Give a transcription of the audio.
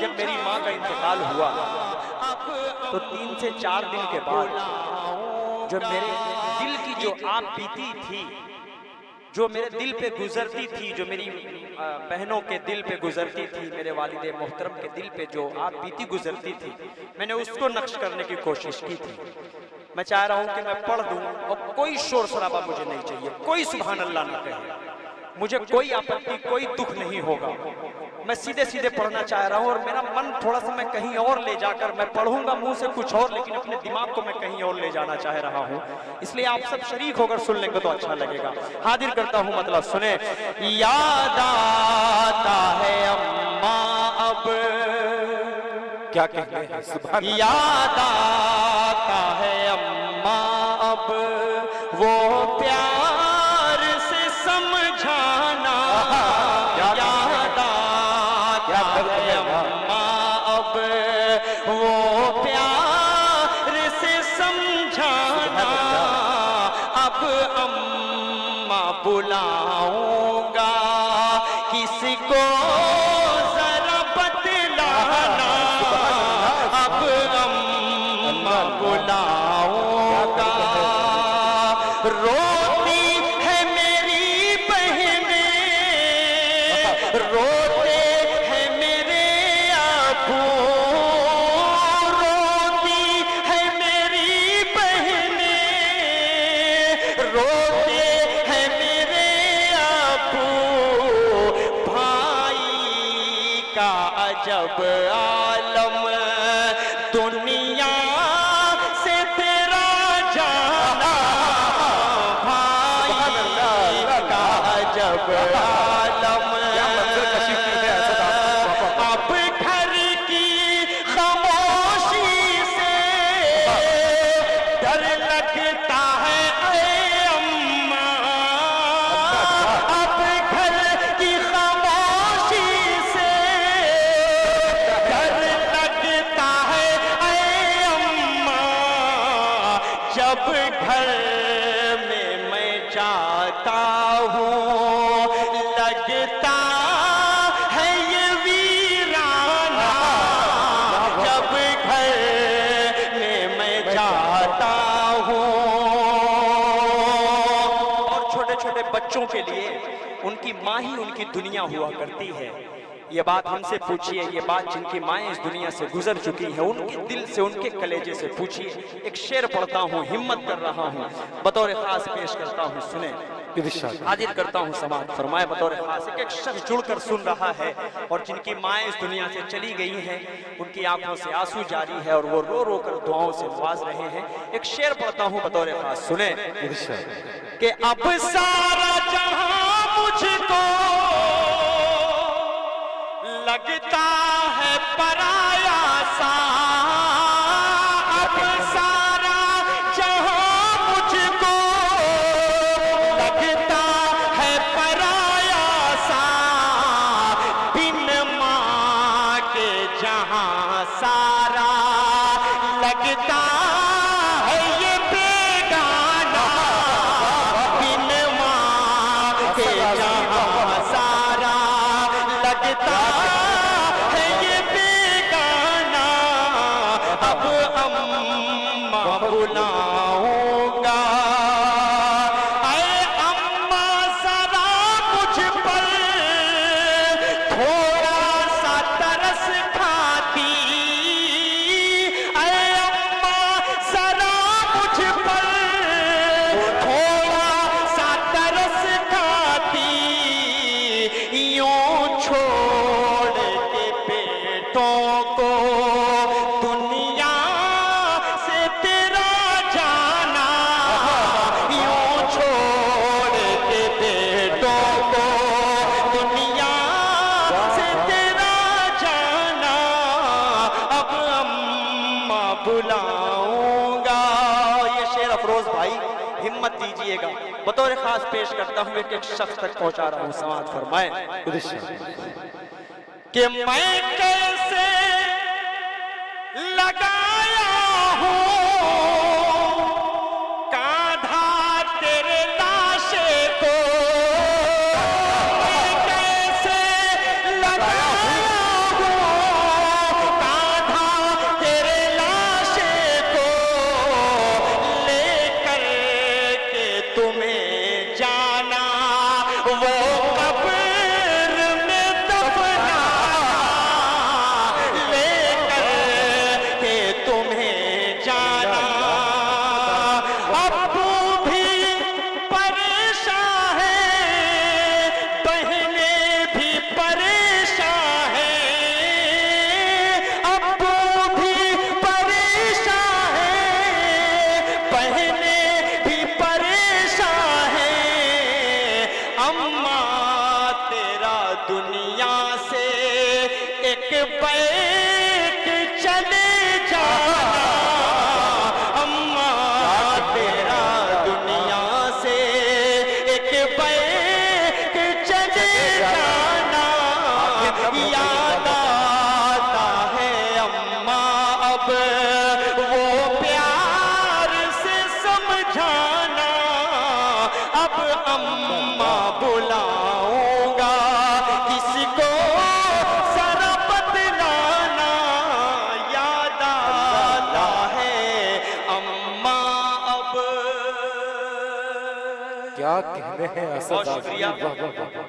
जब मेरी माँ का इंतकाल हुआ तो 3 से 4 दिन के बाद जो मेरे दिल की जो आप बीती थी, जो मेरे दिल पे गुजरती थी, जो मेरी बहनों के दिल पे गुजरती थी, मेरे वालिद मोहतरम के दिल पे जो आप बीती गुजरती थी, मैंने उसको नक्श करने की कोशिश की थी। मैं चाह रहा हूं कि मैं पढ़ दूं और कोई शोर शराबा मुझे नहीं चाहिए, कोई सुभान अल्लाह न कहे, मुझे कोई आपत्ति, कोई दुख नहीं होगा। मैं सीधे सीधे पढ़ना चाह रहा हूँ और मेरा मन थोड़ा सा मैं कहीं और ले जाकर, मैं पढ़ूंगा मुंह से कुछ और, लेकिन अपने दिमाग को मैं कहीं और ले जाना चाह रहा हूँ। इसलिए आप सब शरीक होकर सुन लेंगे तो अच्छा लगेगा। हाजिर करता हूँ, मतलब सुने। याद आता है अम्मा अब, क्या कहते हैं, सुभान अल्लाह। याद आता है अम्मा अब वो प्यार से समझाना, याद आता है अम्मा अब वो प्यार से समझाना। अब अम्मा बुलाऊंगा किसको जरा बतलाना, अब अम्मा बुलाऊंगा। रोती है मेरी बहनें, रोते हैं मेरे अबू, रोती है मेरी बहनें, रोते हैं मेरे अबू। भाई का अजब आलम दुनिया से तेरा जाना, भाई का अजब आलम। अब घर की खामोशी से डर लगता है ऐ अम्मा, अब घर की खामोशी से डर लगता है ऐ अम्मा। जब घर में मैं जाता हूँ लगता है ये वीराना, जब घर में मैं जाता हूँ। और छोटे छोटे बच्चों के लिए उनकी माँ ही उनकी दुनिया हुआ करती है। ये बात हमसे पूछिए, ये बात जिनकी माएँ इस दुनिया से गुजर चुकी है, उनके दिल से, उनके कलेजे से पूछिए। एक शेर पढ़ता हूँ, हिम्मत कर रहा हूँ, बतौर खास पेश करता हूँ, सुने। हाजिर करता हूँ, समाज फरमाए बतौर खास। एक शख्स जुड़कर सुन रहा है और जिनकी माएँ इस दुनिया से चली गई हैं, उनकी आंखों से आंसू जारी है और वो रो रो कर दुआओं से नवाज रहे हैं। एक शेर पढ़ता हूँ बतौर खास, सुने। कि अब सारा जहां मुझको लगता है पराया सा, अब सारा जहां मुझको लगता है पराया सा। बिन माँ के जहां सारा लगता है ये बेगाना, बिन माँ के जहां सारा लगता है ये बेगाना। अब अम्मा बुलाऊंगा, ऐ अम्मा जरा मुझ पर थोड़ा सा तरस खाती, ऐ अम्मा जरा मुझ पर थोड़ा सा तरस खाती। यूं छोड़ के बेटों को दुनिया से तेरा जाना, यूं छोड़ के बेटों को दुनिया से तेरा जाना। अब अम्मा बुलाऊंगा। ये शेर अफरोज भाई हिम्मत दीजिएगा, बतौर खास पेश करता हूँ, एक शख्स तक पहुंचा रहा हूँ, समाज फरमाए। कि मैं कैसे लगाया हूँ कांधा तेरे लाशे को, मैं कैसे लगाया हूँ एक बैठ चले जाना अम्मा तेरा दुनिया से एक बैठ चले जाना याद आता है अम्मा अब वो प्यार से समझाना अब अम्मा बुलाऊंगा किसको जरा बतलाना याद आता है अम्मा अब। क्या कहने हैं असद बहुत शुक्रिया। आज़मी, वाह वाह वाह।